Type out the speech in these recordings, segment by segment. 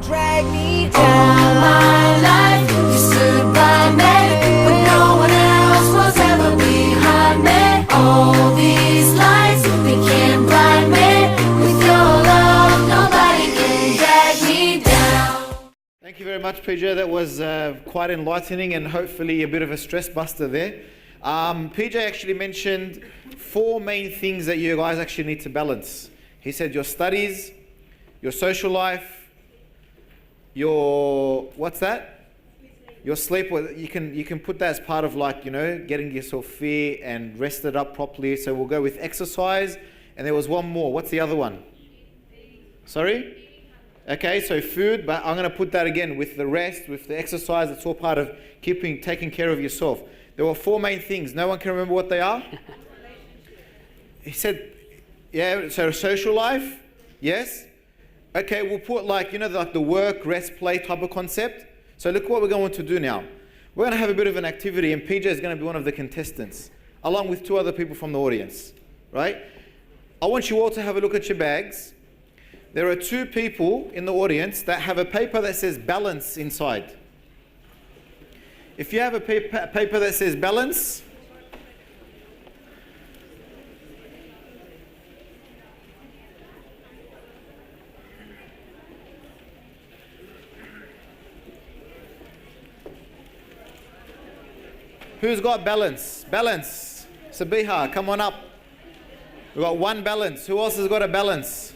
Drag me down my life. You stood by me when no one else was ever behind me. All these lights, they can't blind me. With your love, nobody can drag me down. Thank you very much, PJ. That was quite enlightening and hopefully a bit of a stress buster there. PJ actually mentioned 4 main things that you guys actually need to balance. He said your studies, your social life, your, what's that? Your sleep. Well, you can put that as part of, like, you know, getting yourself fit and rested up properly. So we'll go with exercise. And there was one more. What's the other one? Sorry? Okay, so food, but I'm going to put that again with the rest, with the exercise. It's all part of taking care of yourself. There were 4 main things. No one can remember what they are? He said, yeah, so social life, yes. Okay, we'll put, like, you know, like the work, rest, play type of concept. So look what we're going to do now. We're going to have a bit of an activity, and PJ is going to be one of the contestants, along with 2 other people from the audience, right? I want you all to have a look at your bags. There are 2 people in the audience that have a paper that says balance inside. If you have a paper that says balance, who's got balance? Balance. Sabiha, come on up. We've got 1 balance. Who else has got a balance?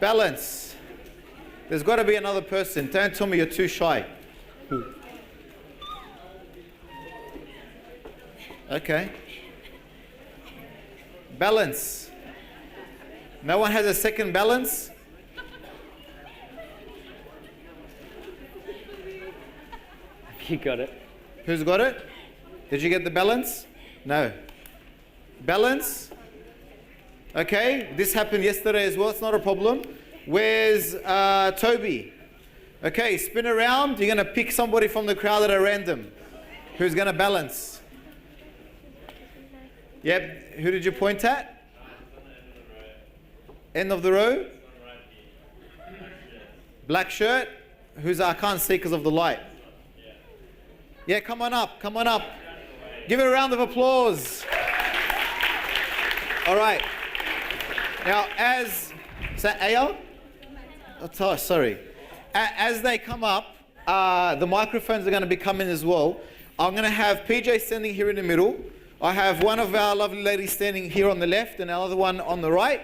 Balance. There's got to be another person. Don't tell me you're too shy. Okay. Balance. No one has a second balance? You got it. Who's got it? Did you get the balance? No. Balance? Okay, this happened yesterday as well. It's not a problem. Where's Toby? Okay, spin around. You're going to pick somebody from the crowd at a random. Who's going to balance? Yep. Who did you point at? End of the row? Black shirt? I can't see because of the light. Yeah, come on up. Come on up. Give it a round of applause. All right. Now, is that Ayal? Oh, sorry. As they come up, the microphones are going to be coming as well. I'm going to have PJ standing here in the middle. I have one of our lovely ladies standing here on the left and another one on the right.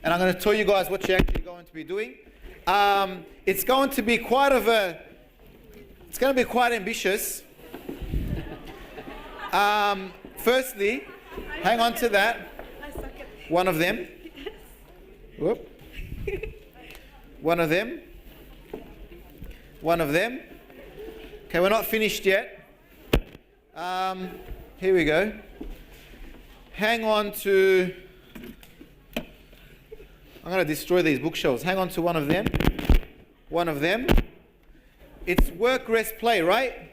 And I'm going to tell you guys what you're actually going to be doing. It's going to be quite ambitious. Firstly, hang on to that. One of them. Whoop. One of them. One of them. Okay, we're not finished yet. Here we go. Hang on to... I'm going to destroy these bookshelves. Hang on to one of them. One of them. It's work, rest, play, right?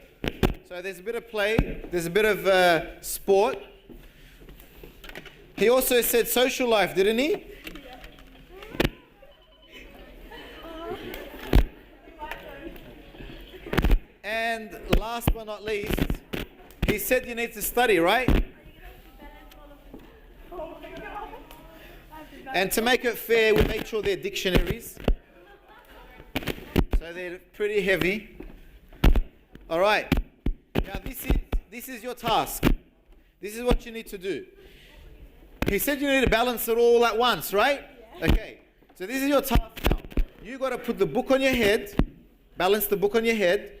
So there's a bit of play. There's a bit of sport. He also said social life, didn't he? And last but not least, he said you need to study, right? And to make it fair, we made sure they're dictionaries. So they're pretty heavy. All right. Now this is your task. This is what you need to do. He said you need to balance it all at once, right? Yeah. Okay. So this is your task now. You got to put the book on your head. Balance the book on your head.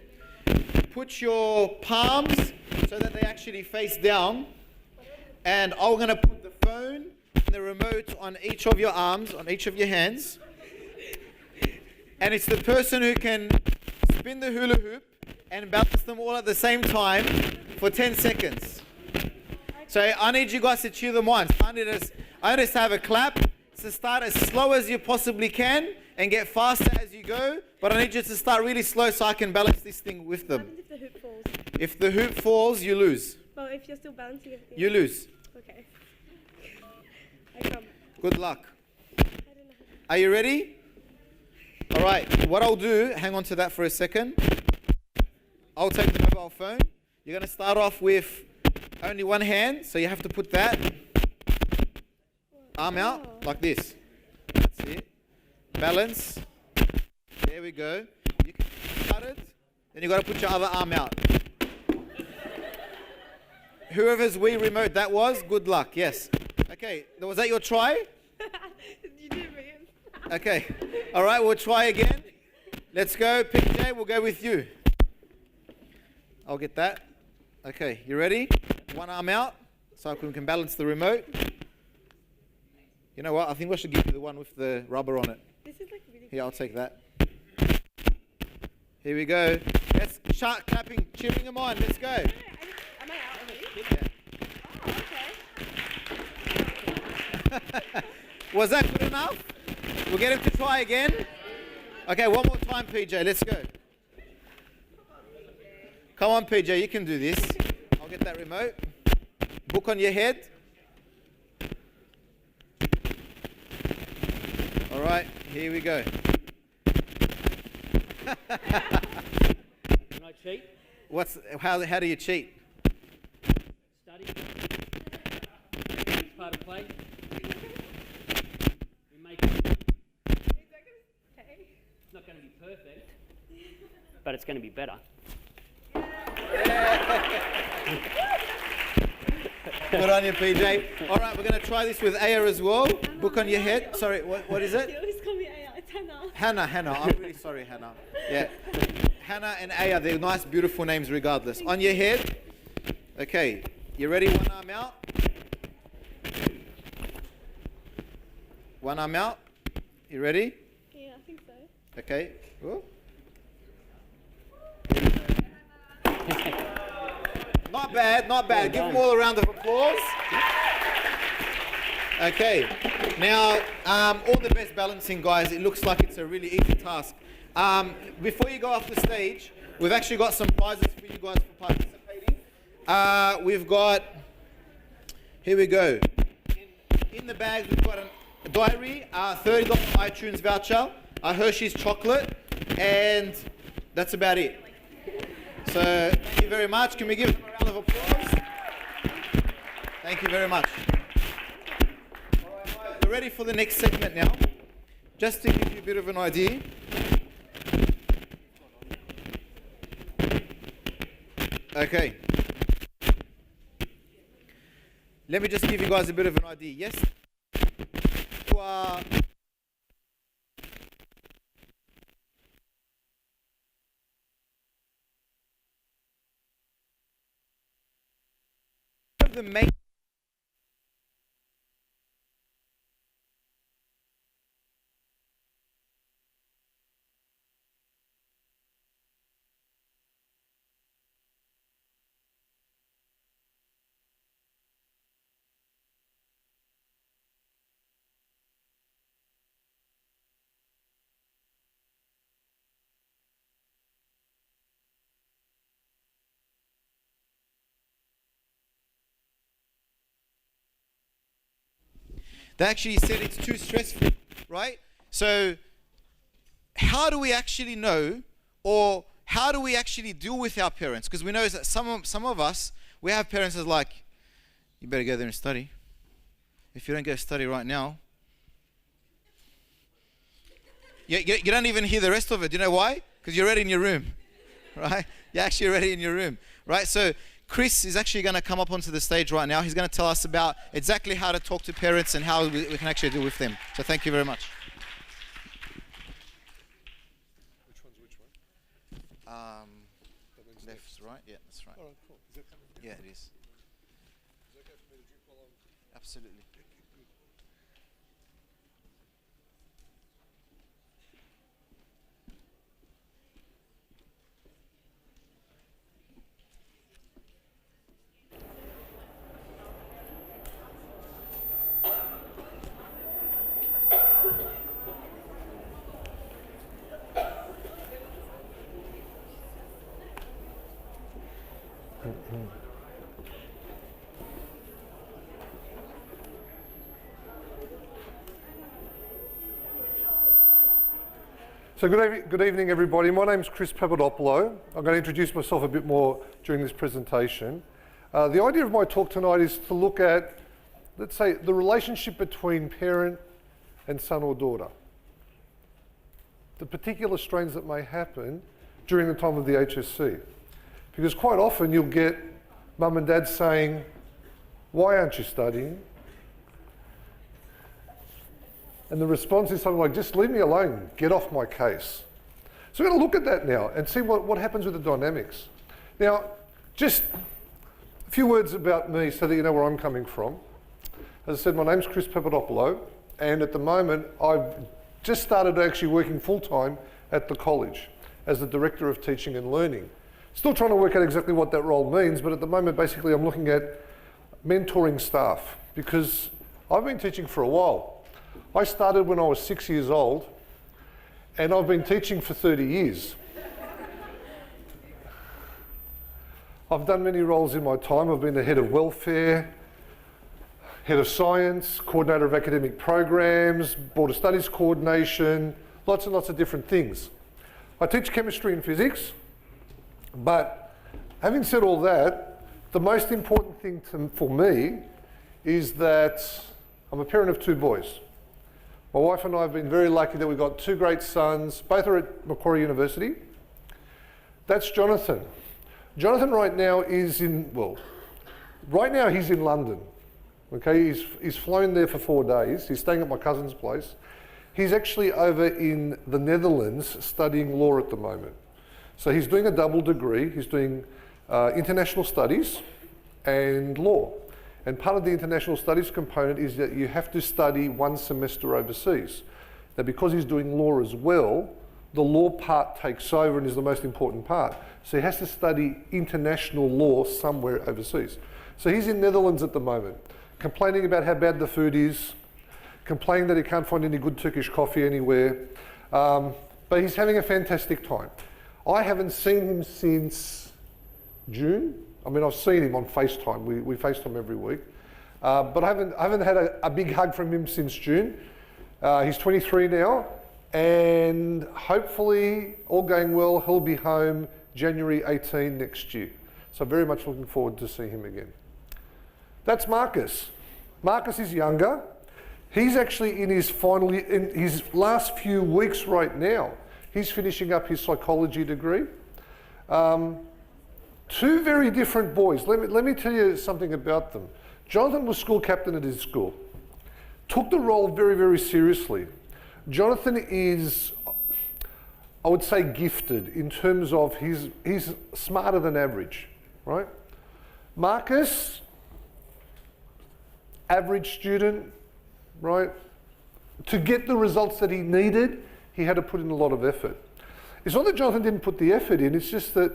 Put your palms so that they actually face down. And I'm going to put the phone and the remote on each of your arms, on each of your hands. And it's the person who can spin the hula hoop and balance them all at the same time for 10 seconds. So I need you guys to cheer them once. I need us to have a clap. So start as slow as you possibly can and get faster as you go. But I need you to start really slow so I can balance this thing with them. What happens if the hoop falls? If the hoop falls, you lose. Well, if you're still balancing it. You lose. Okay. I come. Good luck. Are you ready? All right. What I'll do, hang on to that for a second. I'll take the mobile phone. You're going to start off with only one hand, so you have to put that arm out like this. That's it. Balance. There we go. You can cut it. Then you got to put your other arm out. Whoever's Wii remote that was, good luck. Yes. Okay. Was that your try? You did, Megan. Okay. All right. We'll try again. Let's go. PJ, we'll go with you. I'll get that. Okay. You ready? One arm out so we can balance the remote. You know what? I think we should give you the one with the rubber on it. This is like really Here, I'll take that. Here we go. Let's start clapping, cheering them on. Let's go. Am I out already? Oh, okay. Was that good enough? We'll get him to try again. Okay, one more time, PJ. Let's go. Come on, PJ. You can do this. I'll get that remote. Book on your head. All right, here we go. Can I cheat? How do you cheat? Study. It's part of play. We make it. Is that gonna stay? It's not going to be perfect, but it's going to be better. Good on you, PJ. All right, we're going to try this with Aya as well. Book on your head. Sorry, what is it? You always call me Aya. It's Hannah. Hannah. I'm really sorry, Hannah. Yeah. Hannah and Aya, they're nice, beautiful names regardless. On your head. Okay. You ready? One arm out. One arm out. You ready? Yeah, I think so. Okay. Whoa. Not bad, not bad. Give them all a round of applause. Okay. Now, all the best balancing, guys. It looks like it's a really easy task. Before you go off the stage, we've actually got some prizes for you guys for participating. We've got, here we go. In the bag, we've got a diary, $30 iTunes voucher, a Hershey's chocolate, and that's about it. So, thank you very much. Can we give them a round of applause? Thank you very much. All right, guys, we're ready for the next segment now. Just to give you a bit of an idea. Okay. Let me just give you guys a bit of an idea. Yes? You are the main they actually said it's too stressful, right? So how do we actually know, or how do we actually deal with our parents? Because we know that some of us, we have parents that's like, you better go there and study. If you don't go study right now, you don't even hear the rest of it. Do you know why? Because you're already in your room, right? You're actually already in your room, right? So Chris is actually going to come up onto the stage right now. He's going to tell us about exactly how to talk to parents and how we can actually deal with them. So thank you very much. Which one's which one? Left, right? Yeah, that's right. All right, cool. Is that coming? Yeah, it is. Is it okay for me to drink while I'm... Absolutely. So good evening, everybody. My name's Chris Papadopoulos. I'm going to introduce myself a bit more during this presentation. The idea of my talk tonight is to look at, let's say, the relationship between parent and son or daughter. The particular strains that may happen during the time of the HSC. Because quite often you'll get mum and dad saying, "Why aren't you studying?" And the response is something like, "Just leave me alone, get off my case." So we're going to look at that now and see what happens with the dynamics. Now, just a few words about me so that you know where I'm coming from. As I said, my name's Chris Papadopoulos, and at the moment I've just started actually working full-time at the college as the Director of Teaching and Learning. Still trying to work out exactly what that role means, but at the moment basically I'm looking at mentoring staff because I've been teaching for a while. I started when I was 6 years old and I've been teaching for 30 years. I've done many roles in my time. I've been the head of welfare, head of science, coordinator of academic programs, board of studies coordination, lots and lots of different things. I teach chemistry and physics, but having said all that, the most important thing for me is that I'm a parent of two boys. My wife and I have been very lucky that we've got two great sons. Both are at Macquarie University. That's Jonathan. Jonathan right now is right now he's in London. Okay, he's flown there for 4 days. He's staying at my cousin's place. He's actually over in the Netherlands studying law at the moment. So he's doing a double degree. He's doing international studies and law. And part of the international studies component is that you have to study 1 semester overseas. Now, because he's doing law as well, the law part takes over and is the most important part. So he has to study international law somewhere overseas. So he's in Netherlands at the moment, complaining about how bad the food is, complaining that he can't find any good Turkish coffee anywhere. But he's having a fantastic time. I haven't seen him since June. I mean, I've seen him on FaceTime. We FaceTime every week. But I haven't had a big hug from him since June. He's 23 now, and hopefully, all going well, he'll be home January 18 next year. So very much looking forward to see him again. That's Marcus. Marcus is younger. He's actually in his last few weeks right now. He's finishing up his psychology degree. Two very different boys. Let me tell you something about them. Jonathan was school captain at his school. Took the role very, very seriously. Jonathan is, I would say, gifted in terms of he's smarter than average, right? Marcus, average student, right? To get the results that he needed, he had to put in a lot of effort. It's not that Jonathan didn't put the effort in, it's just that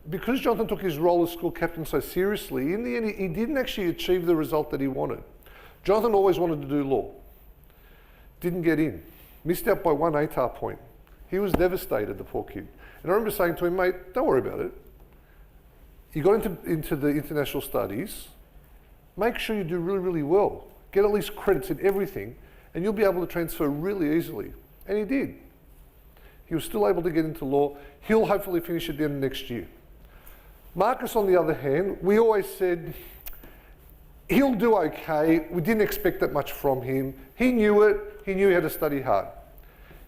because Jonathan took his role as school captain so seriously, in the end he didn't actually achieve the result that he wanted. Jonathan always wanted to do law. Didn't get in. Missed out by 1 ATAR point. He was devastated, the poor kid. And I remember saying to him, "Mate, don't worry about it. You got into the international studies, make sure you do really, really well. Get at least credits in everything, and you'll be able to transfer really easily." And he did. He was still able to get into law. He'll hopefully finish at the end of next year. Marcus, on the other hand, we always said, he'll do okay. We didn't expect that much from him. He knew it. He knew he had to study hard.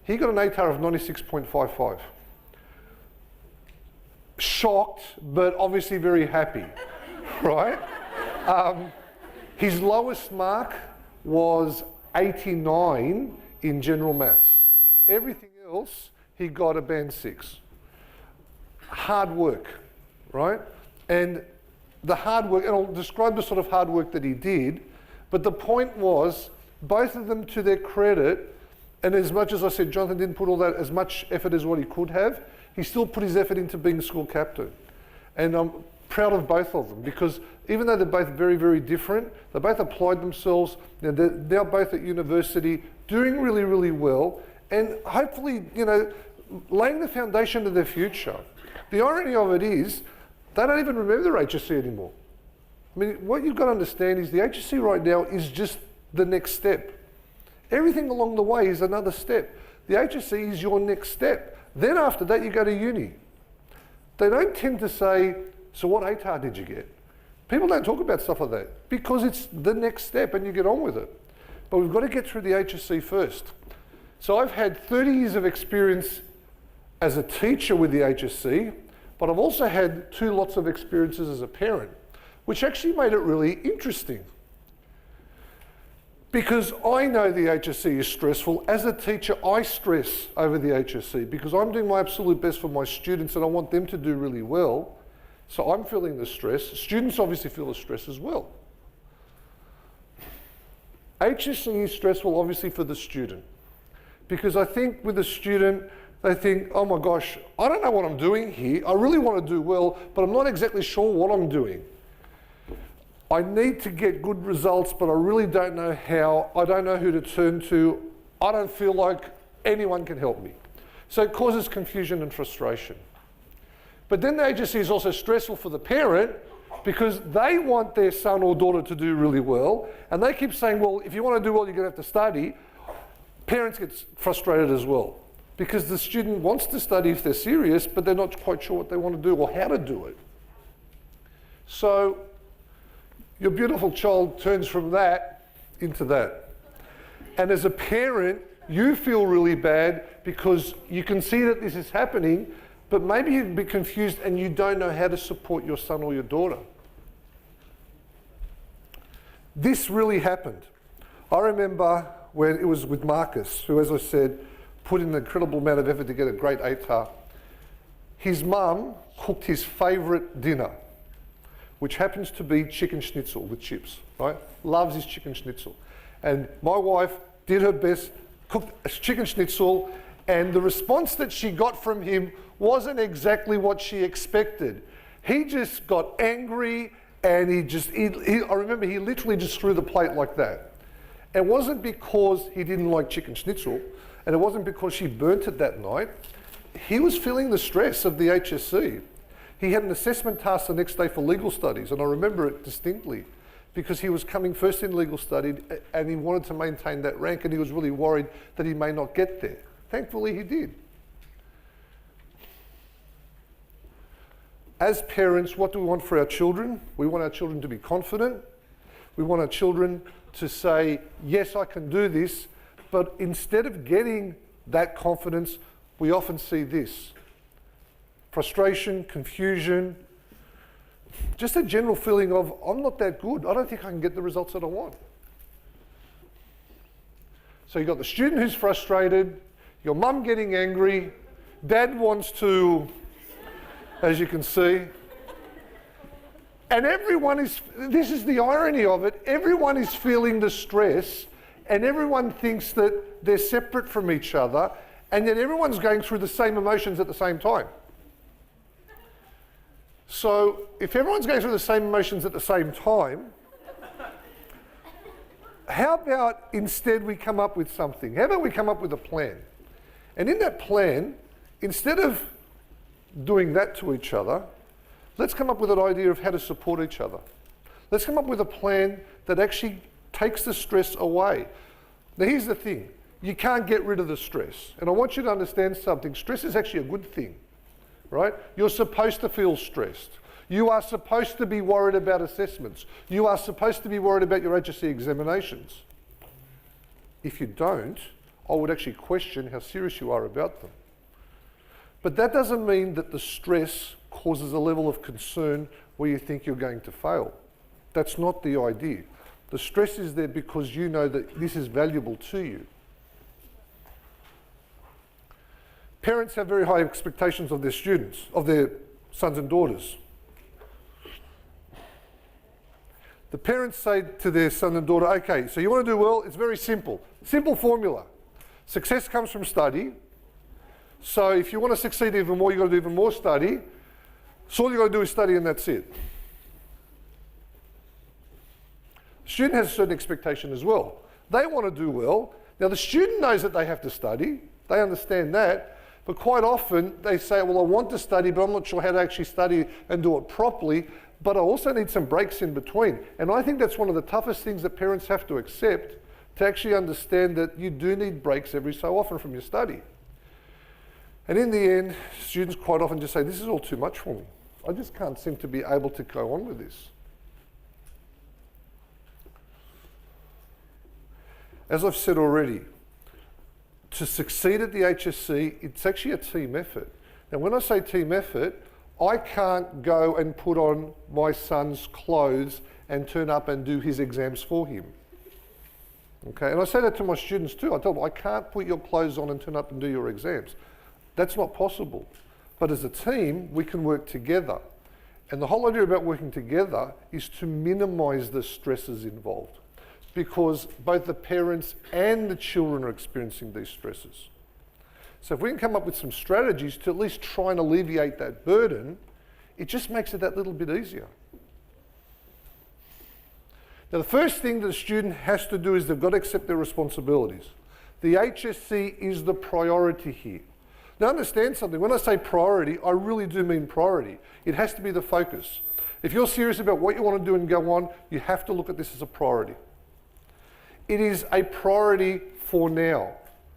He got an ATAR of 96.55. Shocked, but obviously very happy, right? His lowest mark was 89 in general maths. Everything else, he got a band 6. Hard work, right? And the hard work, and I'll describe the sort of hard work that he did, but the point was, both of them, to their credit, and as much as I said Jonathan didn't put all that as much effort as what he could have, he still put his effort into being school captain. And I'm proud of both of them because even though they're both very, very different, they both applied themselves. They're both at university, doing really, really well, and hopefully, laying the foundation of their future. The irony of it is, they don't even remember their HSC anymore. I mean, what you've got to understand is the HSC right now is just the next step. Everything along the way is another step. The HSC is your next step. Then after that, you go to uni. They don't tend to say, so what ATAR did you get? People don't talk about stuff like that because it's the next step and you get on with it. But we've got to get through the HSC first. So I've had 30 years of experience as a teacher with the HSC, but I've also had 2 lots of experiences as a parent, which actually made it really interesting. Because I know the HSC is stressful. As a teacher, I stress over the HSC because I'm doing my absolute best for my students and I want them to do really well. So I'm feeling the stress. Students obviously feel the stress as well. HSC is stressful obviously for the student because I think with the student, they think, oh my gosh, I don't know what I'm doing here. I really want to do well, but I'm not exactly sure what I'm doing. I need to get good results, but I really don't know how. I don't know who to turn to. I don't feel like anyone can help me. So it causes confusion and frustration. But then the HSC is also stressful for the parent because they want their son or daughter to do really well. And they keep saying, well, if you want to do well, you're going to have to study. Parents get frustrated as well because the student wants to study if they're serious, but they're not quite sure what they want to do or how to do it. So your beautiful child turns from that into that. And as a parent, you feel really bad because you can see that this is happening, but maybe you'd be confused and you don't know how to support your son or your daughter. This really happened. I remember when it was with Marcus, who, as I said, put in an incredible amount of effort to get a great ATAR. His mum cooked his favourite dinner, which happens to be chicken schnitzel with chips, right? Loves his chicken schnitzel. And my wife did her best, cooked a chicken schnitzel, and the response that she got from him wasn't exactly what she expected. He just got angry and I remember he literally just threw the plate like that. It wasn't because he didn't like chicken schnitzel, and it wasn't because she burnt it that night. He was feeling the stress of the HSC. He had an assessment task the next day for legal studies, and I remember it distinctly because he was coming first in legal study and he wanted to maintain that rank, and he was really worried that he may not get there. Thankfully, he did. As parents, what do we want for our children? We want our children to be confident. We want our children to say, yes, I can do this, but instead of getting that confidence, we often see this. Frustration, confusion, just a general feeling of, I'm not that good. I don't think I can get the results that I want. So you've got the student who's frustrated, your mum getting angry, dad wants to, as you can see, and this is the irony of it, everyone is feeling the stress and everyone thinks that they're separate from each other, and yet everyone's going through the same emotions at the same time. So if everyone's going through the same emotions at the same time, how about instead we come up with something? How about we come up with a plan? And in that plan, instead of doing that to each other, let's come up with an idea of how to support each other. Let's come up with a plan that actually takes the stress away. Now here's the thing, you can't get rid of the stress. And I want you to understand something, stress is actually a good thing, right? You're supposed to feel stressed. You are supposed to be worried about assessments. You are supposed to be worried about your HSC examinations. If you don't, I would actually question how serious you are about them. But that doesn't mean that the stress causes a level of concern where you think you're going to fail. That's not the idea. The stress is there because you know that this is valuable to you. Parents have very high expectations of their students, of their sons and daughters. The parents say to their son and daughter, okay, so you want to do well, it's very simple. Simple formula. Success comes from study. So if you want to succeed even more, you've got to do even more study. So all you've got to do is study and that's it. The student has a certain expectation as well. They want to do well. Now the student knows that they have to study. They understand that. But quite often they say, well, I want to study, but I'm not sure how to actually study and do it properly. But I also need some breaks in between. And I think that's one of the toughest things that parents have to accept, to actually understand that you do need breaks every so often from your study. And in the end, students quite often just say, this is all too much for me. I just can't seem to be able to go on with this. As I've said already, to succeed at the HSC, it's actually a team effort. Now, when I say team effort, I can't go and put on my son's clothes and turn up and do his exams for him. Okay, and I say that to my students too. I tell them, I can't put your clothes on and turn up and do your exams. That's not possible. But as a team, we can work together. And the whole idea about working together is to minimise the stresses involved, because both the parents and the children are experiencing these stresses. So if we can come up with some strategies to at least try and alleviate that burden, it just makes it that little bit easier. Now, the first thing that a student has to do is they've got to accept their responsibilities. The HSC is the priority here. Now, understand something. When I say priority, I really do mean priority. It has to be the focus. If you're serious about what you want to do and go on, you have to look at this as a priority. It is a priority for now.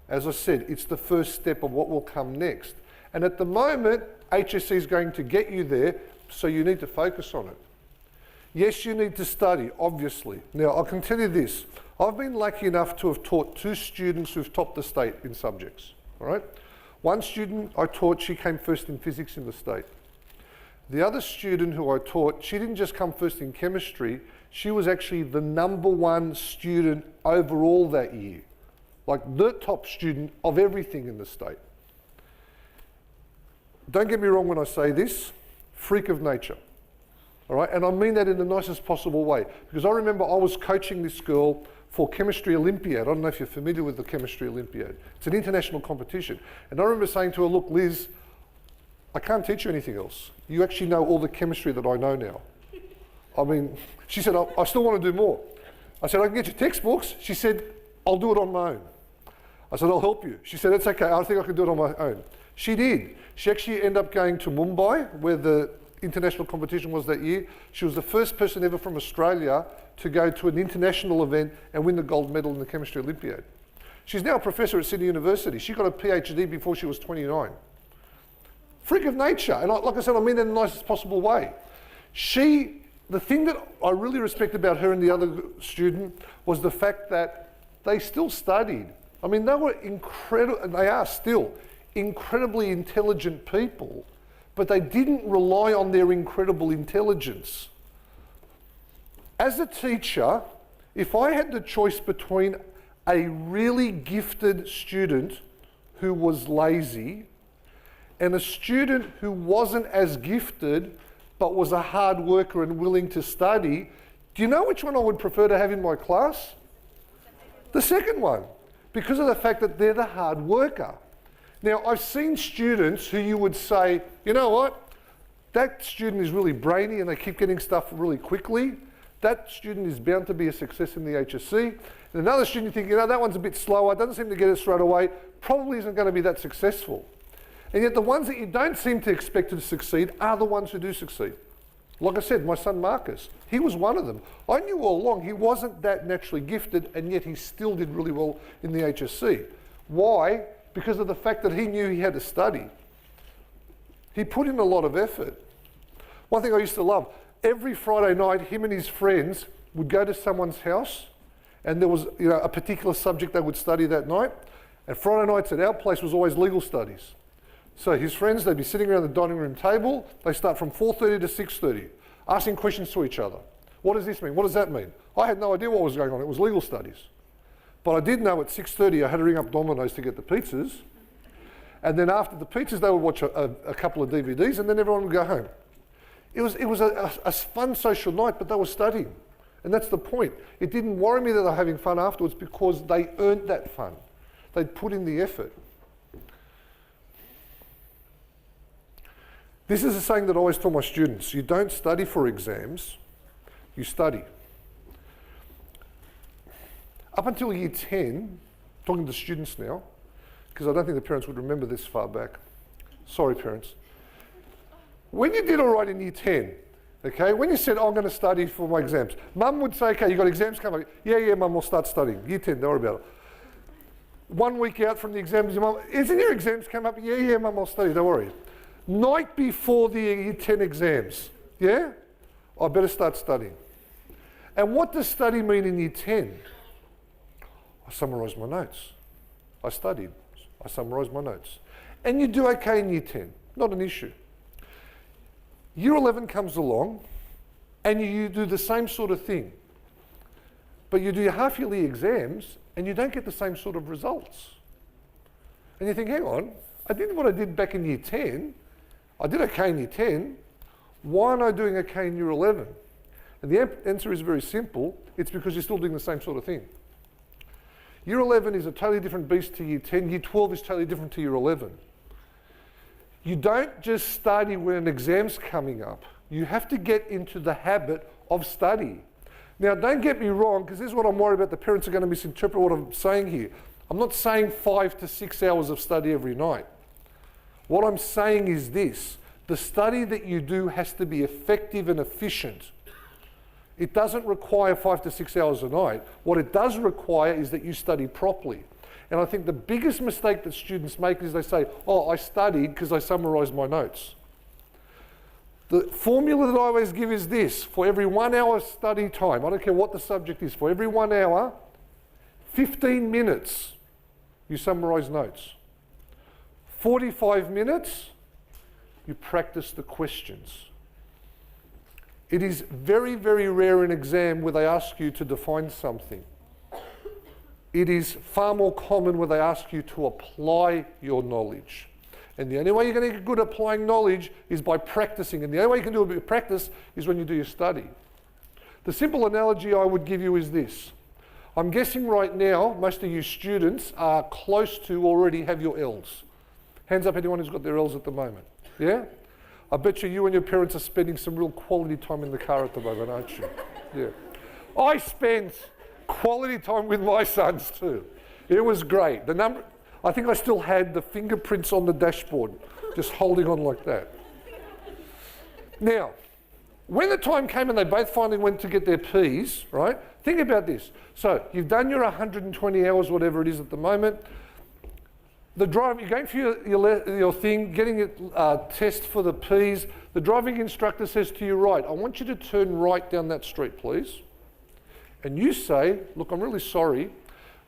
As I said, it's the first step of what will come next. And at the moment, HSC is going to get you there, so you need to focus on it. Yes, you need to study, obviously. Now, I can tell you this. I've been lucky enough to have taught 2 students who've topped the state in subjects, all right? One student I taught, she came first in physics in the state. The other student who I taught, she didn't just come first in chemistry, she was actually the #1 student overall that year. Like the top student of everything in the state. Don't get me wrong when I say this, freak of nature. All right, and I mean that in the nicest possible way, because I remember I was coaching this girl for Chemistry Olympiad. I don't know if you're familiar with the Chemistry Olympiad. It's an international competition. And I remember saying to her, look, Liz, I can't teach you anything else. You actually know all the chemistry that I know now. I mean, she said, I still want to do more. I said, I can get you textbooks. She said, I'll do it on my own. I said, I'll help you. She said, it's okay, I think I can do it on my own. She did. She actually ended up going to Mumbai, where the international competition was that year. She was the first person ever from Australia to go to an international event and win the gold medal in the Chemistry Olympiad. She's now a professor at Sydney University. She got a PhD before she was 29. Freak of nature. And like I said, I mean that in the nicest possible way. The thing that I really respect about her and the other student was the fact that they still studied. I mean, they were incredible, and they are still incredibly intelligent people, but they didn't rely on their incredible intelligence. As a teacher, if I had the choice between a really gifted student who was lazy and a student who wasn't as gifted but was a hard worker and willing to study, do you know which one I would prefer to have in my class? The second one, because of the fact that they're the hard worker. Now, I've seen students who you would say, you know what, that student is really brainy and they keep getting stuff really quickly. That student is bound to be a success in the HSC. And another student you think, you know, that one's a bit slower, doesn't seem to get it straight away, probably isn't going to be that successful. And yet the ones that you don't seem to expect to succeed are the ones who do succeed. Like I said, my son Marcus, he was one of them. I knew all along he wasn't that naturally gifted, and yet he still did really well in the HSC. Why? Because of the fact that he knew he had to study. He put in a lot of effort. One thing I used to love, every Friday night, him and his friends would go to someone's house, and there was a particular subject they would study that night. And Friday nights at our place was always legal studies. So his friends, they'd be sitting around the dining room table. They start from 4:30 to 6:30, asking questions to each other. What does this mean? What does that mean? I had no idea what was going on. It was legal studies. But I did know at 6:30 I had to ring up Domino's to get the pizzas. And then after the pizzas, they would watch a couple of DVDs, and then everyone would go home. It was a fun social night, but they were studying. And that's the point. It didn't worry me that they were having fun afterwards, because they earned that fun. They'd put in the effort. This is a saying that I always tell my students. You don't study for exams, you study. Up until year 10, talking to students now, because I don't think the parents would remember this far back. Sorry, parents. When you did all right in year 10, Okay, when you said, I'm going to study for my exams, Mum would say, okay, you got exams coming up. Yeah, Mum, we'll start studying. Year 10, don't worry about it. 1 week out from the exams, your mum, isn't your exams come up? Yeah, Mum, I'll study, don't worry. Night before the year 10 exams, yeah? I better start studying. And what does study mean in year 10? I summarised my notes. I studied. I summarised my notes. And you do okay in year 10, not an issue. Year 11 comes along and you do the same sort of thing. But you do your half-yearly exams and you don't get the same sort of results. And you think, hang on, I did what I did back in year 10. I did okay in year 10. Why am I doing okay in year 11? And the answer is very simple. It's because you're still doing the same sort of thing. Year 11 is a totally different beast to year 10. Year 12 is totally different to year 11. You don't just study when an exam's coming up. You have to get into the habit of study. Now, don't get me wrong, because this is what I'm worried about. The parents are going to misinterpret what I'm saying here. I'm not saying 5 to 6 hours of study every night. What I'm saying is this. The study that you do has to be effective and efficient. It doesn't require 5 to 6 hours a night. What it does require is that you study properly. And I think the biggest mistake that students make is they say, oh, I studied because I summarised my notes. The formula that I always give is this: for every 1 hour study time, I don't care what the subject is, for every 1 hour, 15 minutes, you summarise notes. 45 minutes, you practice the questions. It is very, very rare in exam where they ask you to define something. It is far more common where they ask you to apply your knowledge. And the only way you're going to get good at applying knowledge is by practicing. And the only way you can do a bit of practice is when you do your study. The simple analogy I would give you is this. I'm guessing right now most of you students are close to already have your L's. Hands up anyone who's got their L's at the moment. Yeah? I bet you and your parents are spending some real quality time in the car at the moment, aren't you? Yeah. I spent quality time with my sons too. It was great. I think I still had the fingerprints on the dashboard, just holding on like that. Now, when the time came and they both finally went to get their P's, right? Think about this. So you've done your 120 hours, whatever it is at the moment. The driver, you're going for your thing, getting a test for the P's. The driving instructor says to you, right, I want you to turn right down that street, please. And you say, look, I'm really sorry.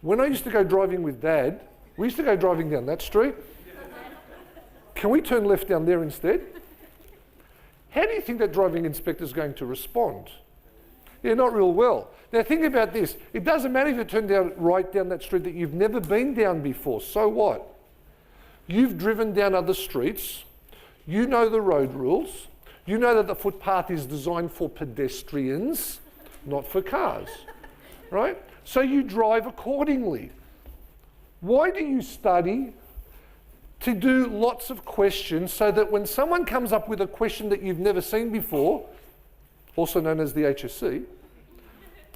When I used to go driving with Dad, we used to go driving down that street. Can we turn left down there instead? How do you think that driving inspector is going to respond? Yeah, not real well. Now think about this. It doesn't matter if you turn right down that street that you've never been down before. So what? You've driven down other streets. You know the road rules. You know that the footpath is designed for pedestrians, not for cars, right? So you drive accordingly. Why do you study? To do lots of questions so that when someone comes up with a question that you've never seen before, also known as the HSC,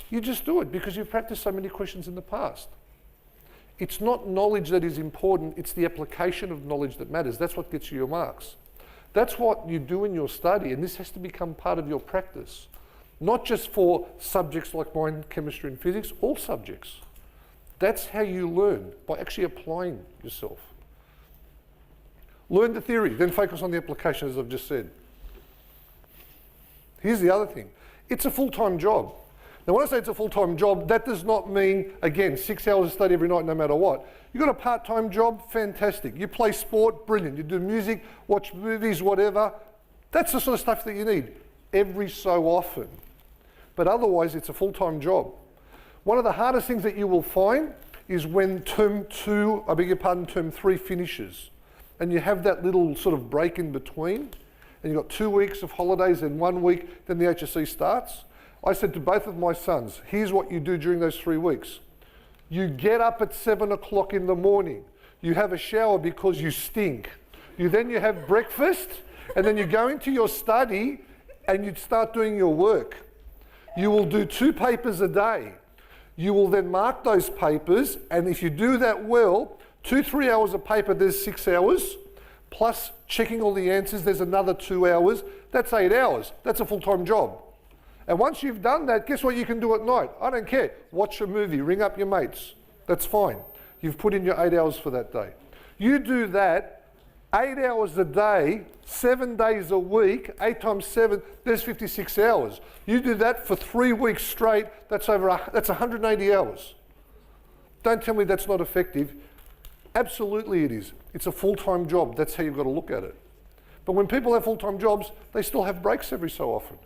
you just do it because you've practiced so many questions in the past. It's not knowledge that is important, it's the application of knowledge that matters. That's what gets you your marks. That's what you do in your study, and this has to become part of your practice. Not just for subjects like mine, chemistry and physics, all subjects. That's how you learn, by actually applying yourself. Learn the theory, then focus on the application, as I've just said. Here's the other thing. It's a full-time job. Now, when I say it's a full-time job, that does not mean, again, 6 hours of study every night, no matter what. You've got a part-time job, fantastic. You play sport, brilliant. You do music, watch movies, whatever. That's the sort of stuff that you need every so often. But otherwise, it's a full-time job. One of the hardest things that you will find is when term 3 finishes. And you have that little sort of break in between. And you've got 2 weeks of holidays and 1 week, then the HSC starts. I said to both of my sons, here's what you do during those 3 weeks. You get up at 7 o'clock in the morning. You have a shower because you stink. You have breakfast, and then you go into your study and you start doing your work. You will do 2 papers a day. You will then mark those papers, and if you do that well, 2-3 hours of paper, there's 6 hours. plus checking all the answers, there's another 2 hours. That's 8 hours. That's a full-time job. And once you've done that, guess what you can do at night? I don't care. Watch a movie, ring up your mates. That's fine. You've put in your 8 hours for that day. You do that 8 hours a day, 7 days a week, 8 times 7, there's 56 hours. You do that for 3 weeks straight, that's 180 hours. Don't tell me that's not effective. Absolutely it is. It's a full-time job. That's how you've got to look at it. But when people have full-time jobs, they still have breaks every so often.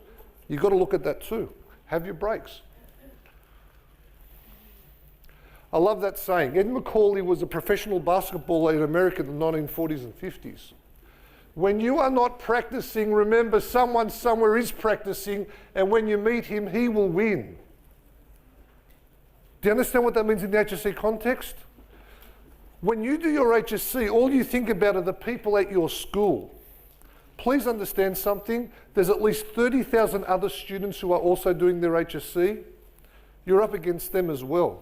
You've got to look at that too. Have your breaks. I love that saying. Ed Macaulay was a professional basketballer in America in the 1940s and 50s. When you are not practicing, remember someone somewhere is practicing, and when you meet him, he will win. Do you understand what that means in the HSC context? When you do your HSC, all you think about are the people at your school. Please understand something. There's at least 30,000 other students who are also doing their HSC. You're up against them as well.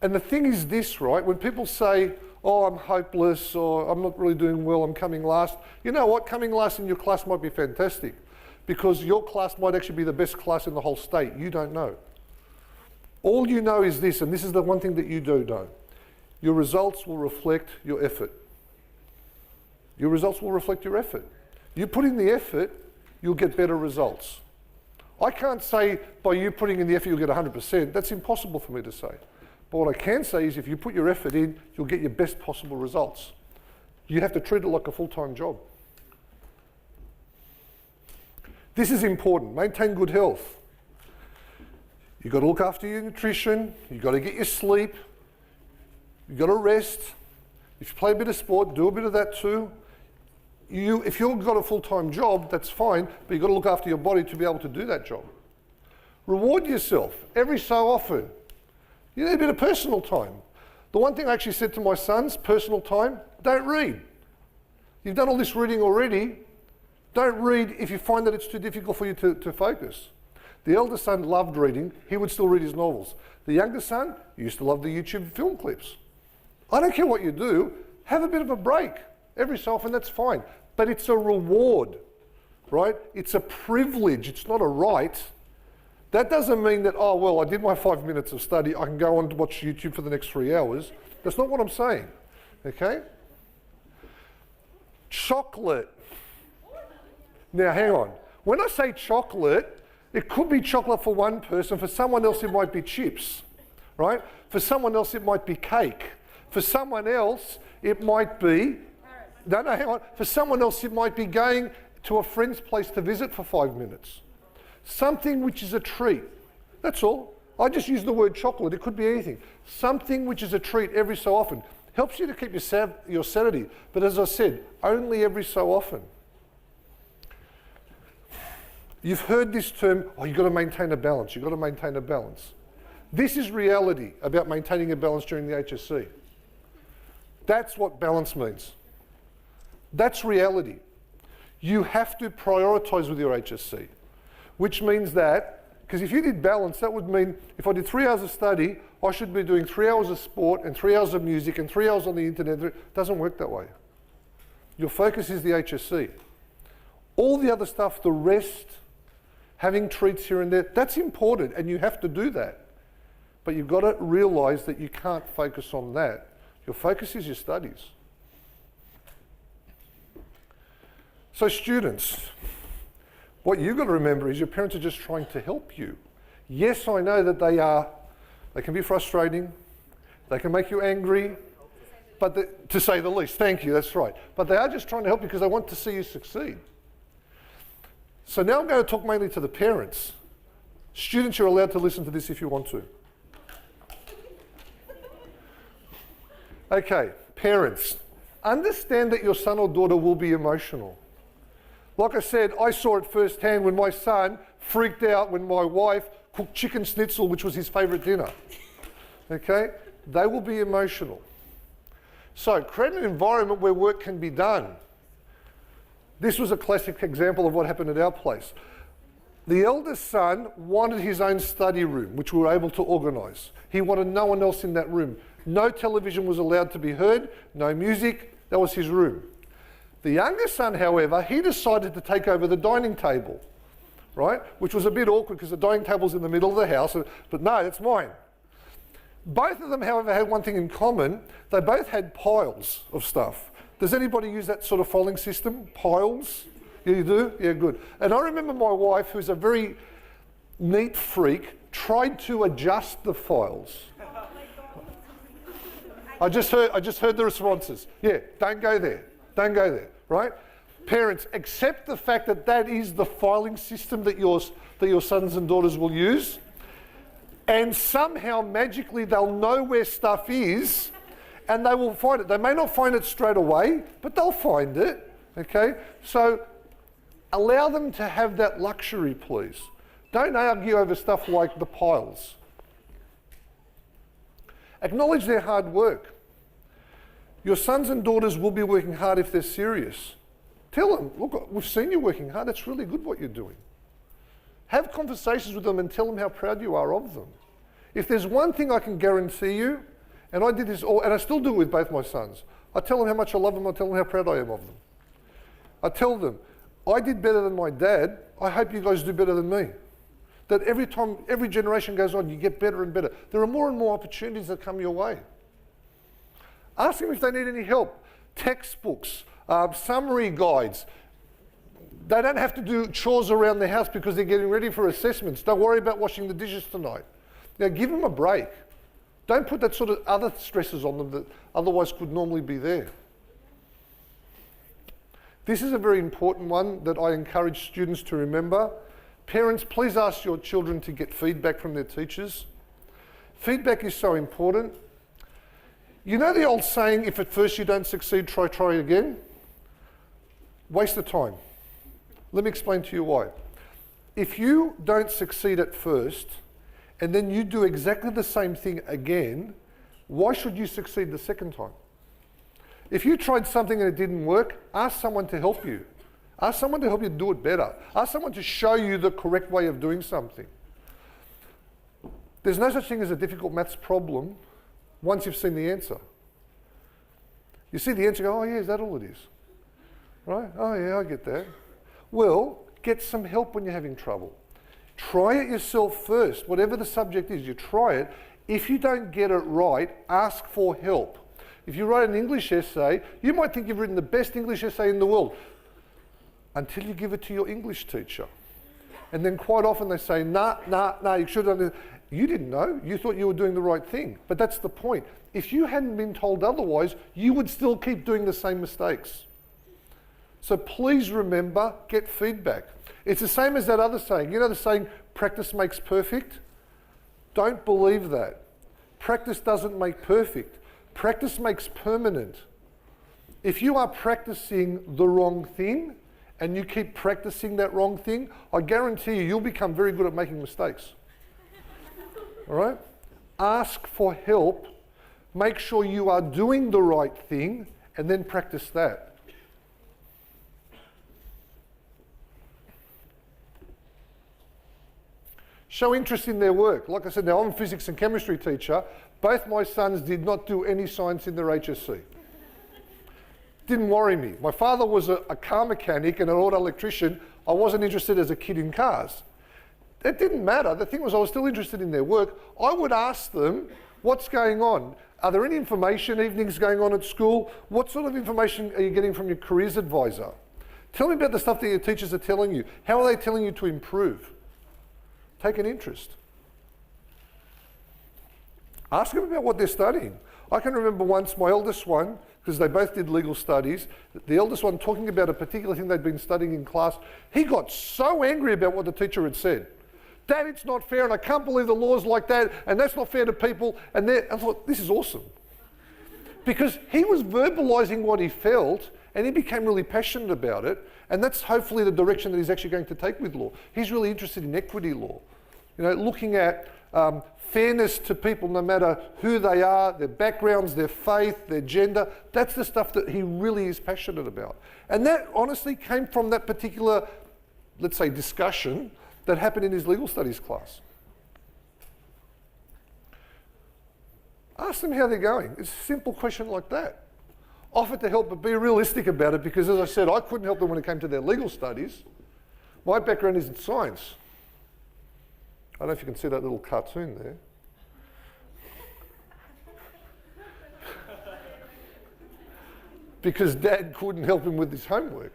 And the thing is this, right? When people say, oh, I'm hopeless, or I'm not really doing well, I'm coming last. You know what? Coming last in your class might be fantastic, because your class might actually be the best class in the whole state. You don't know. All you know is this, and this is the one thing that you do know. Your results will reflect your effort. Your results will reflect your effort. You put in the effort, you'll get better results. I can't say by you putting in the effort you'll get 100%. That's impossible for me to say. But what I can say is if you put your effort in, you'll get your best possible results. You have to treat it like a full-time job. This is important. Maintain good health. You've got to look after your nutrition. You've got to get your sleep. You've got to rest. If you play a bit of sport, do a bit of that too. If you've got a full-time job, that's fine, but you've got to look after your body to be able to do that job. Reward yourself every so often. You need a bit of personal time. The one thing I actually said to my sons, personal time, don't read. You've done all this reading already. Don't read if you find that it's too difficult for you to focus. The elder son loved reading. He would still read his novels. The younger son used to love the YouTube film clips. I don't care what you do, have a bit of a break. Every so often, that's fine. But it's a reward, right? It's a privilege, it's not a right. That doesn't mean that, oh, well, I did my 5 minutes of study, I can go on to watch YouTube for the next 3 hours. That's not what I'm saying, okay? Chocolate. Now, hang on. When I say chocolate, it could be chocolate for one person. For someone else, it might be chips, right? For someone else, it might be cake. For someone else, it might be... No, hang on. For someone else, it might be going to a friend's place to visit for 5 minutes. Something which is a treat. That's all. I just use the word chocolate. It could be anything. Something which is a treat every so often. Helps you to keep your sanity. But as I said, only every so often. You've heard this term, oh, you've got to maintain a balance. You've got to maintain a balance. This is reality about maintaining a balance during the HSC. That's what balance means. That's reality. You have to prioritise with your HSC. Which means that, because if you did balance, that would mean if I did 3 hours of study, I should be doing 3 hours of sport and 3 hours of music and 3 hours on the internet. It doesn't work that way. Your focus is the HSC. All the other stuff, the rest, having treats here and there, that's important and you have to do that. But you've got to realise that you can't focus on that. Your focus is your studies. So students, what you've got to remember is your parents are just trying to help you. Yes, I know that they can be frustrating, they can make you angry, but to say the least, thank you, that's right. But they are just trying to help you because they want to see you succeed. So now I'm going to talk mainly to the parents. Students, you're allowed to listen to this if you want to. Okay, parents, understand that your son or daughter will be emotional. Like I said, I saw it firsthand when my son freaked out when my wife cooked chicken schnitzel, which was his favourite dinner. Okay? They will be emotional. So create an environment where work can be done. This was a classic example of what happened at our place. The eldest son wanted his own study room, which we were able to organise. He wanted no one else in that room. No television was allowed to be heard, no music, that was his room. The youngest son, however, he decided to take over the dining table, right? Which was a bit awkward because the dining table's in the middle of the house, but no, it's mine. Both of them, however, had one thing in common. They both had piles of stuff. Does anybody use that sort of filing system? Piles? Yeah, you do? Yeah, good. And I remember my wife, who's a very neat freak, tried to adjust the files. I just heard the responses. Yeah, don't go there. Don't go there, right? Parents, accept the fact that that is the filing system that your sons and daughters will use. And somehow, magically, they'll know where stuff is and they will find it. They may not find it straight away, but they'll find it, okay? So allow them to have that luxury, please. Don't argue over stuff like the piles. Acknowledge their hard work. Your sons and daughters will be working hard if they're serious. Tell them, look, we've seen you working hard. It's really good what you're doing. Have conversations with them and tell them how proud you are of them. If there's one thing I can guarantee you, and I did this all, and I still do it with both my sons, I tell them how much I love them, I tell them how proud I am of them. I tell them, I did better than my dad, I hope you guys do better than me. That every time, every generation goes on, you get better and better. There are more and more opportunities that come your way. Ask them if they need any help. Textbooks, summary guides. They don't have to do chores around the house because they're getting ready for assessments. Don't worry about washing the dishes tonight. Now give them a break. Don't put that sort of other stresses on them that otherwise could normally be there. This is a very important one that I encourage students to remember. Parents, please ask your children to get feedback from their teachers. Feedback is so important. You know the old saying, if at first you don't succeed, try again? Waste of time. Let me explain to you why. If you don't succeed at first, and then you do exactly the same thing again, why should you succeed the second time? If you tried something and it didn't work, ask someone to help you. Ask someone to help you do it better. Ask someone to show you the correct way of doing something. There's no such thing as a difficult maths problem once you've seen the answer. You see the answer, go, oh yeah, is that all it is? Right? Oh yeah, I get that. Well, get some help when you're having trouble. Try it yourself first. Whatever the subject is, you try it. If you don't get it right, ask for help. If you write an English essay, you might think you've written the best English essay in the world until you give it to your English teacher. And then quite often they say, nah, you should have done it. You didn't know. You thought you were doing the right thing. But that's the point. If you hadn't been told otherwise, you would still keep doing the same mistakes. So please remember, get feedback. It's the same as that other saying. You know the saying, practice makes perfect? Don't believe that. Practice doesn't make perfect. Practice makes permanent. If you are practicing the wrong thing and you keep practicing that wrong thing, I guarantee you, you'll become very good at making mistakes. All right? Ask for help. Make sure you are doing the right thing and then practice that. Show interest in their work. Like I said, now I'm a physics and chemistry teacher. Both my sons did not do any science in their HSC. Didn't worry me. My father was a car mechanic and an auto electrician. I wasn't interested as a kid in cars. It didn't matter. The thing was, I was still interested in their work. I would ask them, what's going on? Are there any information evenings going on at school? What sort of information are you getting from your careers advisor? Tell me about the stuff that your teachers are telling you. How are they telling you to improve? Take an interest. Ask them about what they're studying. I can remember once my eldest one, because they both did legal studies, the eldest one talking about a particular thing they'd been studying in class. He got so angry about what the teacher had said. Dad, it's not fair, and I can't believe the law's like that, and that's not fair to people. And I thought, this is awesome. Because he was verbalising what he felt, and he became really passionate about it, and that's hopefully the direction that he's actually going to take with law. He's really interested in equity law. You know, looking at fairness to people no matter who they are, their backgrounds, their faith, their gender. That's the stuff that he really is passionate about. And that honestly came from that particular, let's say, discussion that happened in his legal studies class. Ask them how they're going. It's a simple question like that. offer to help, but be realistic about it, because as I said, I couldn't help them when it came to their legal studies. My background is in science. I don't know if you can see that little cartoon there. Because Dad couldn't help him with his homework.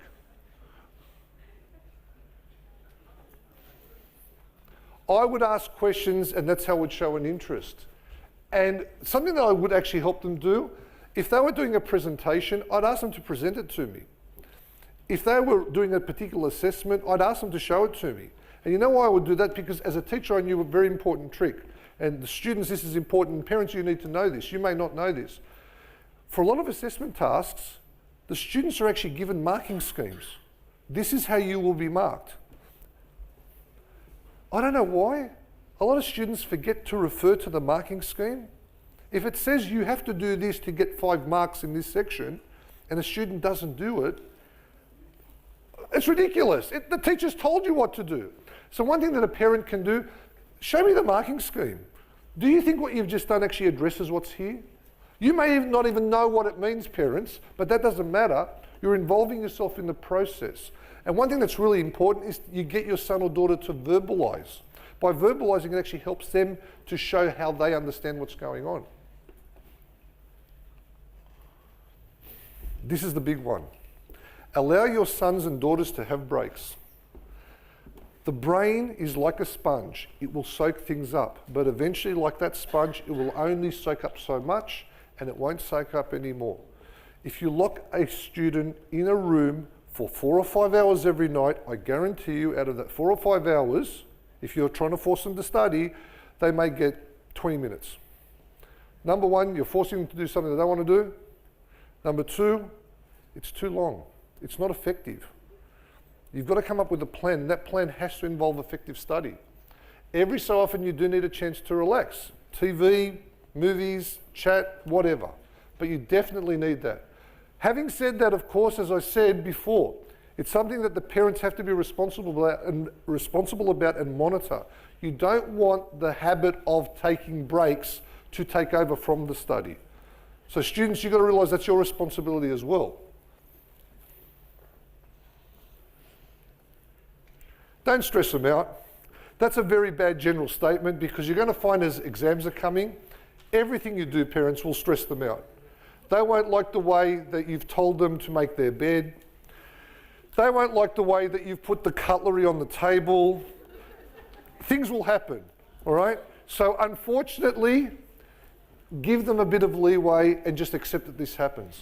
I would ask questions, and that's how I would show an interest. And something that I would actually help them do, if they were doing a presentation, I'd ask them to present it to me. If they were doing a particular assessment, I'd ask them to show it to me. And you know why I would do that? Because as a teacher, I knew a very important trick. And the students, this is important. And parents, you need to know this. You may not know this. For a lot of assessment tasks, the students are actually given marking schemes. This is how you will be marked. I don't know why. A lot of students forget to refer to the marking scheme. If it says you have to do this to get 5 marks in this section, and a student doesn't do it, it's ridiculous. The teacher's told you what to do. So one thing that a parent can do, show me the marking scheme. Do you think what you've just done actually addresses what's here? You may not even know what it means, parents, but that doesn't matter. You're involving yourself in the process. And one thing that's really important is you get your son or daughter to verbalise. By verbalising, it actually helps them to show how they understand what's going on. This is the big one. Allow your sons and daughters to have breaks. The brain is like a sponge. It will soak things up, but eventually, like that sponge, it will only soak up so much and it won't soak up anymore. If you lock a student in a room for 4 or 5 hours every night, I guarantee you out of that 4 or 5 hours, if you're trying to force them to study, they may get 20 minutes. Number one, you're forcing them to do something they don't want to do. Number two, it's too long. It's not effective. You've got to come up with a plan, and that plan has to involve effective study. Every so often you do need a chance to relax. TV, movies, chat, whatever. But you definitely need that. Having said that, of course, as I said before, it's something that the parents have to be responsible about and monitor. You don't want the habit of taking breaks to take over from the study. So students, you've got to realise that's your responsibility as well. Don't stress them out. That's a very bad general statement, because you're going to find as exams are coming, everything you do, parents, will stress them out. They won't like the way that you've told them to make their bed. They won't like the way that you've put the cutlery on the table. Things will happen, all right? So unfortunately, give them a bit of leeway and just accept that this happens.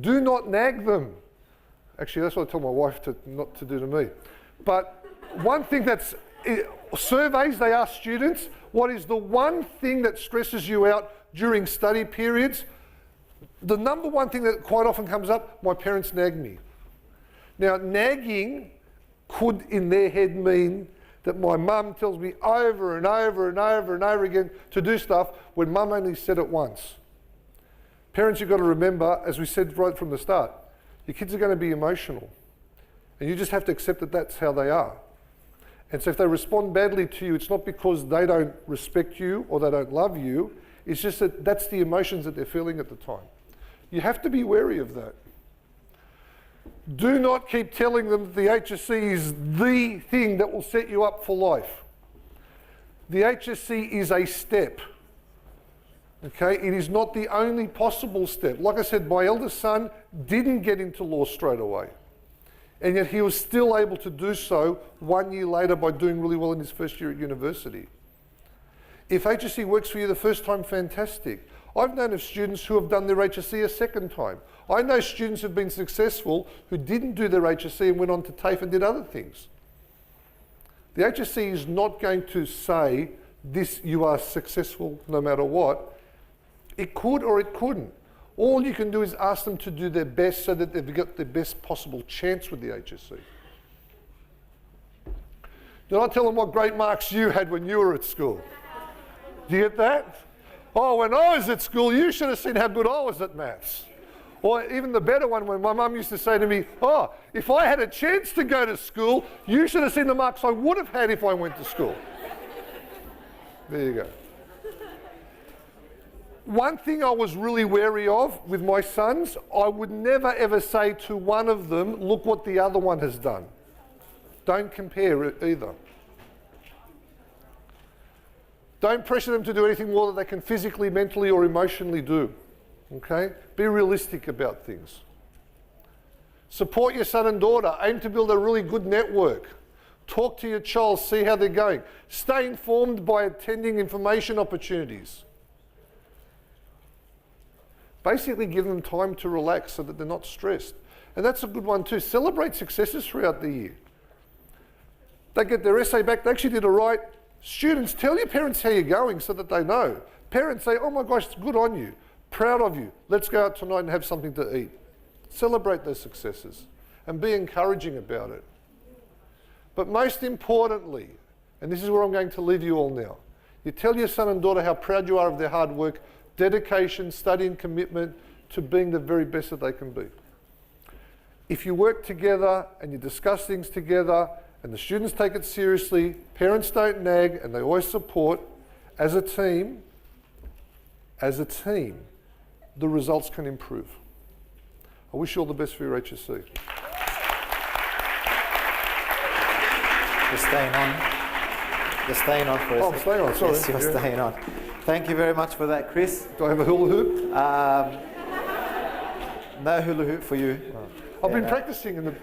Do not nag them. Actually, that's what I tell my wife not to do to me. But one thing surveys, they ask students, what is the one thing that stresses you out during study periods? The number one thing that quite often comes up, my parents nag me. Now, nagging could in their head mean that my mum tells me over and over and over and over again to do stuff when mum only said it once. Parents, you've got to remember, as we said right from the start, your kids are going to be emotional. And you just have to accept that that's how they are. And so if they respond badly to you, it's not because they don't respect you or they don't love you. It's just that that's the emotions that they're feeling at the time. You have to be wary of that. Do not keep telling them that the HSC is the thing that will set you up for life. The HSC is a step. Okay, it is not the only possible step. Like I said, my eldest son didn't get into law straight away. And yet he was still able to do so 1 year later by doing really well in his first year at university. If HSC works for you the first time, fantastic. I've known of students who have done their HSC a second time. I know students who've been successful who didn't do their HSC and went on to TAFE and did other things. The HSC is not going to say, this, you are successful no matter what. It could or it couldn't. All you can do is ask them to do their best so that they've got the best possible chance with the HSC. Do not tell them what great marks you had when you were at school. Do you get that? Oh, when I was at school, you should have seen how good I was at maths. Or even the better one, when my mum used to say to me, oh, if I had a chance to go to school, you should have seen the marks I would have had if I went to school. There you go. One thing I was really wary of with my sons, I would never ever say to one of them, look what the other one has done. Don't compare it either. Don't pressure them to do anything more than they can physically, mentally or emotionally do. Okay? Be realistic about things. Support your son and daughter. Aim to build a really good network. Talk to your child, see how they're going. Stay informed by attending information opportunities. Basically give them time to relax so that they're not stressed. And that's a good one too. Celebrate successes throughout the year. They get their essay back, they actually did all right. Students, tell your parents how you're going so that they know. Parents say, oh my gosh, it's good on you. Proud of you. Let's go out tonight and have something to eat. Celebrate those successes and be encouraging about it. But most importantly, and this is where I'm going to leave you all now, you tell your son and daughter how proud you are of their hard work, dedication, study and commitment to being the very best that they can be. If you work together and you discuss things together and the students take it seriously, parents don't nag and they always support, as a team, the results can improve. I wish you all the best for your HSC. You're staying on. You're staying on for us. Oh, I'm staying on, sorry. Yes, you're staying on. Thank you very much for that, Chris. Do I have a hula hoop? No hula hoop for you. I've been practicing in the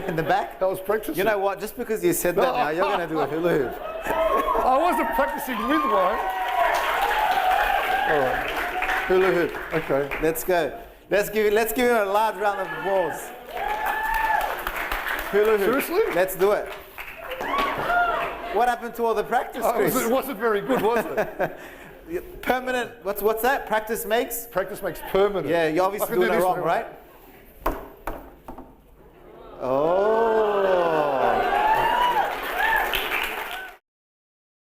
In the back? I was practicing. You know what? Just because you said that now, you're going to do a hula hoop. I wasn't practicing with one. All right. Hula hoop. Okay. Let's go. Let's give him a large round of applause. Hula hoop. Seriously? Let's do it. What happened to all the practice, Chris? It wasn't very good, was it? Permanent. What's that? Practice makes? Practice makes permanent. Yeah, you're obviously I can doing do it this wrong, now. right? Oh.